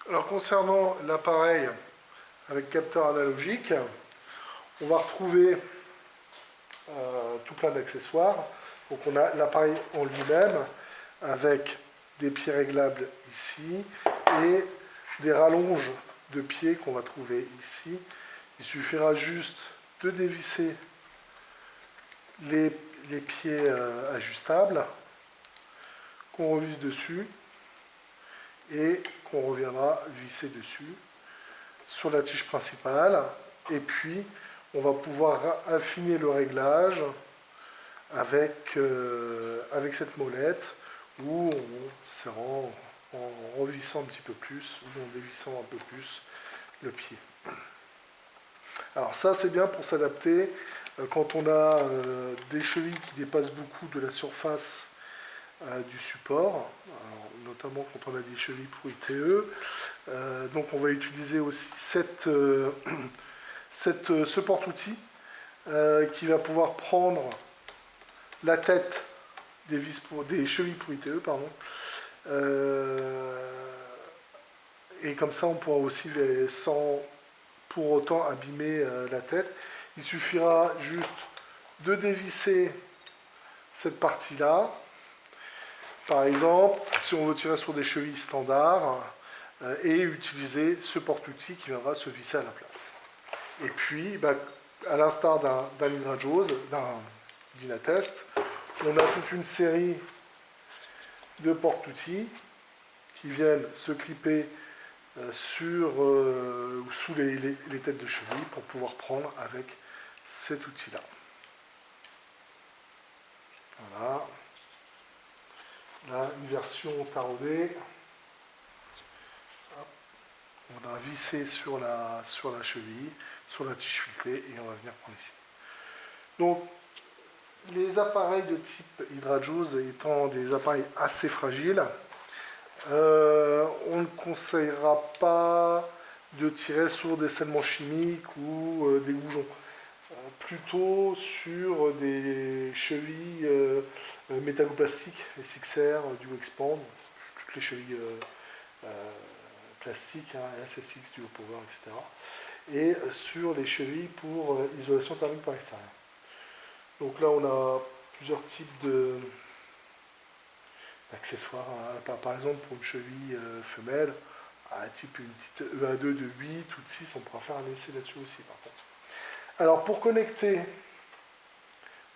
Alors concernant l'appareil avec capteur analogique, on va retrouver tout plein d'accessoires. Donc on a l'appareil en lui-même avec des pieds réglables ici et des rallonges de pieds qu'on va trouver ici. Il suffira juste de dévisser les pieds ajustables, qu'on revisse dessus et qu'on reviendra visser dessus sur la tige principale. Et puis on va pouvoir affiner le réglage avec cette molette ou en serrant, en revissant un petit peu plus ou en dévissant un peu plus le pied. Alors ça c'est bien pour s'adapter quand on a des chevilles qui dépassent beaucoup de la surface du support, alors, notamment quand on a des chevilles pour ITE. Donc on va utiliser aussi ce porte-outil qui va pouvoir prendre la tête des chevilles pour ITE, pardon. Et comme ça on pourra aussi, sans pour autant abîmer la tête, il suffira juste de dévisser cette partie-là. Par exemple, si on veut tirer sur des chevilles standards, et utiliser ce porte-outil qui viendra se visser à la place. Et puis, à l'instar d'un Hydrajose, d'un Dynatest, on a toute une série de porte-outils qui viennent se clipper ou sous les têtes de cheville pour pouvoir prendre avec cet outil-là. Voilà. Là, une version taraudée. On va visser sur la cheville, sur la tige filetée, et on va venir prendre ici. Donc, les appareils de type Hydrajose étant des appareils assez fragiles, on ne conseillera pas de tirer sur des scellements chimiques ou des goujons. Plutôt sur des chevilles métalloplastiques, SXR, du Expand, toutes les chevilles plastiques, SSX, du Power, etc. Et sur les chevilles pour isolation thermique par extérieur. Donc là, on a plusieurs types d'accessoires. Par exemple, pour une cheville femelle, type une petite EA2 de 8 ou de 6, on pourra faire un essai là-dessus aussi, par contre. Alors, pour connecter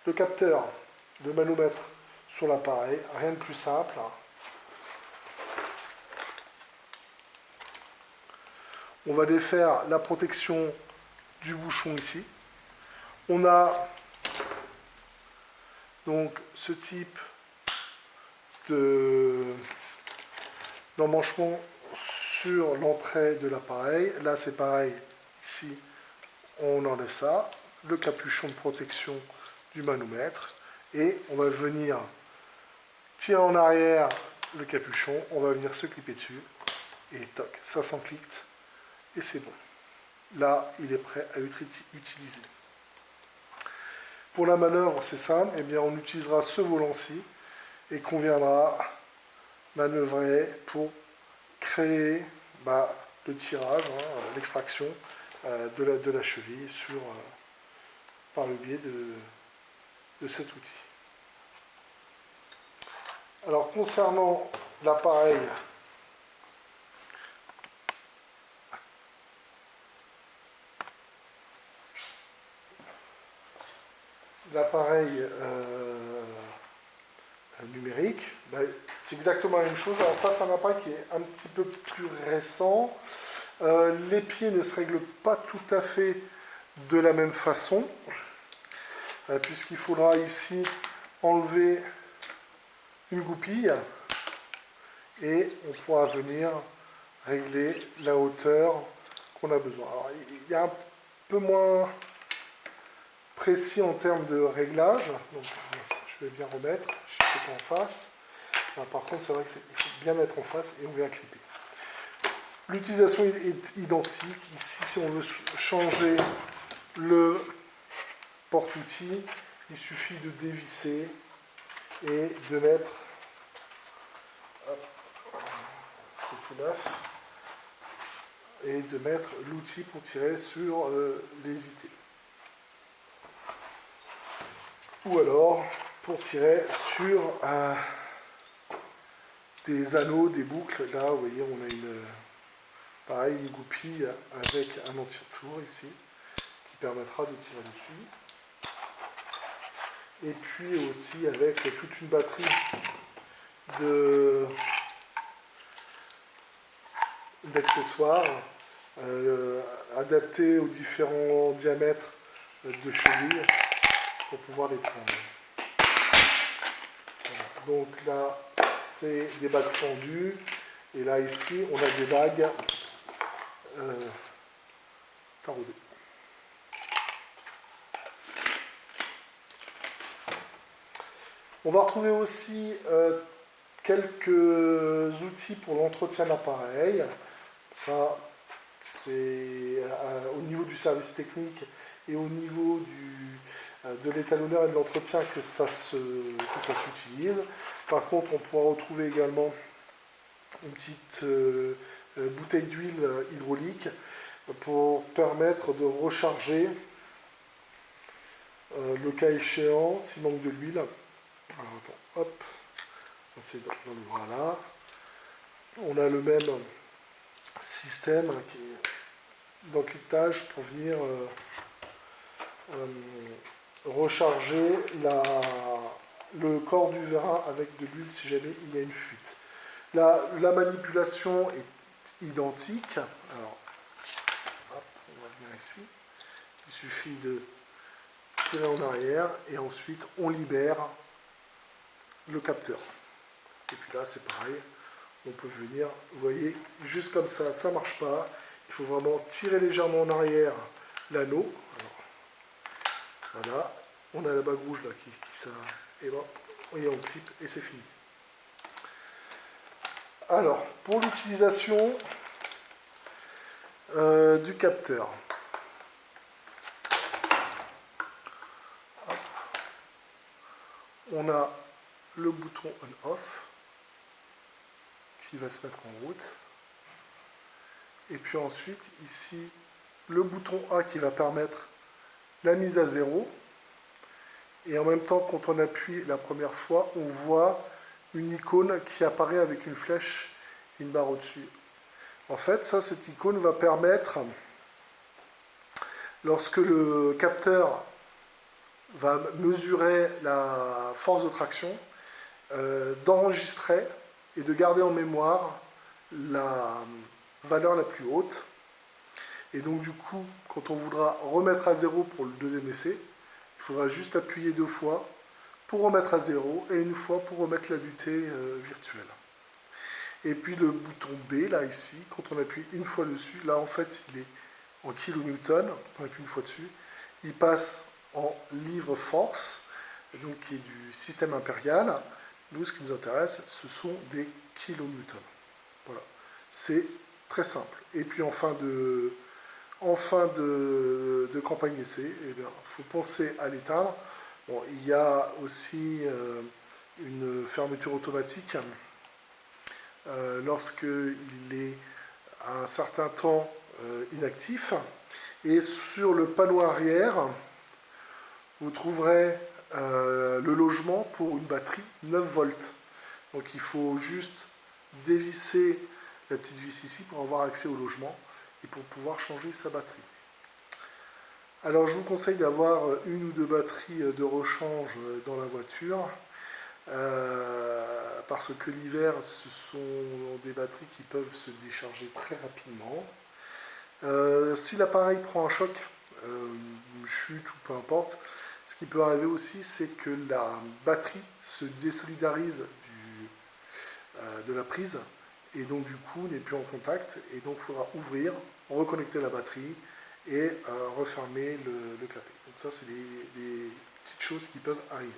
le capteur de manomètre sur l'appareil, rien de plus simple. On va défaire la protection du bouchon ici. On a donc ce type d'emmanchement sur l'entrée de l'appareil. Là, c'est pareil. Ici, on enlève ça. Le capuchon de protection du manomètre. Et on va venir tirer en arrière le capuchon. On va venir se clipper dessus. Et toc, ça s'enclicte. Et c'est bon. Là, il est prêt à être utilisé. Pour la manœuvre, c'est simple. Eh bien, on utilisera ce volant-ci et qu'on viendra manœuvrer pour créer le tirage, l'extraction de la cheville par le biais de cet outil. Alors, concernant l'appareil numérique, c'est exactement la même chose. Alors ça, c'est un appareil qui est un petit peu plus récent. Les pieds ne se règlent pas tout à fait de la même façon, puisqu'il faudra ici enlever une goupille et on pourra venir régler la hauteur qu'on a besoin. Alors, il y a un peu moins précis en termes de réglage, donc je vais bien remettre, je ne suis pas en face. Par contre, c'est vrai qu'il faut bien mettre en face et on vient clipper. L'utilisation est identique. Ici, si on veut changer le porte-outil, il suffit de dévisser et de mettre, c'est tout neuf, et de mettre l'outil pour tirer sur les IT. Ou alors pour tirer sur des anneaux, des boucles. Là, vous voyez, on a une goupille avec un anti-retour ici qui permettra de tirer dessus. Et puis aussi avec toute une batterie d'accessoires adaptés aux différents diamètres de chevilles pour pouvoir les prendre. Voilà. Donc là, c'est des bagues fendues. Et là, ici, on a des bagues taraudées. On va retrouver aussi quelques outils pour l'entretien de l'appareil. Ça, c'est au niveau du service technique et au niveau de l'étalonneur et de l'entretien que ça s'utilise. Par contre, on pourra retrouver également une petite bouteille d'huile hydraulique pour permettre de recharger le cas échéant s'il manque de l'huile. Alors attends, hop, c'est dans le voilà. On a le même système qui est d'encryptage pour venir recharger le corps du vérin avec de l'huile si jamais il y a une fuite. La manipulation est identique. Alors, hop, on va venir ici. Il suffit de tirer en arrière et ensuite on libère le capteur. Et puis là, c'est pareil. On peut venir, vous voyez, juste comme ça, ça ne marche pas. Il faut vraiment tirer légèrement en arrière l'anneau. Voilà, on a la bague rouge là qui ça, et bon, on clip et c'est fini. Alors, pour l'utilisation du capteur, hop, on a le bouton on-off qui va se mettre en route. Et puis ensuite, ici, le bouton A qui va permettre la mise à zéro. Et en même temps, quand on appuie la première fois, on voit une icône qui apparaît avec une flèche et une barre au-dessus. En fait, ça, cette icône va permettre, lorsque le capteur va mesurer la force de traction, d'enregistrer et de garder en mémoire la valeur la plus haute. Et donc du coup, quand on voudra remettre à zéro pour le deuxième essai, il faudra juste appuyer 2 fois pour remettre à zéro et 1 fois pour remettre la butée virtuelle. Et puis le bouton B, là, ici, quand on appuie 1 fois dessus, là, en fait, il est en kilonewton, quand on appuie 1 fois dessus, il passe en livre force, donc qui est du système impérial. Nous, ce qui nous intéresse, ce sont des kilonewtons. Voilà, c'est très simple. Et puis en fin de campagne d'essai, il faut penser à l'éteindre. Bon, il y a aussi une fermeture automatique lorsqu'il est à un certain temps inactif. Et sur le panneau arrière, vous trouverez le logement pour une batterie 9 volts. Donc il faut juste dévisser la petite vis ici pour avoir accès au logement et pour pouvoir changer sa batterie. Alors je vous conseille d'avoir 1 ou 2 batteries de rechange dans la voiture parce que l'hiver ce sont des batteries qui peuvent se décharger très rapidement. Si l'appareil prend un choc, une chute ou peu importe, ce qui peut arriver aussi, c'est que la batterie se désolidarise de la prise et donc du coup n'est plus en contact et donc il faudra ouvrir, reconnecter la batterie et refermer le clapet. Donc ça, c'est des petites choses qui peuvent arriver.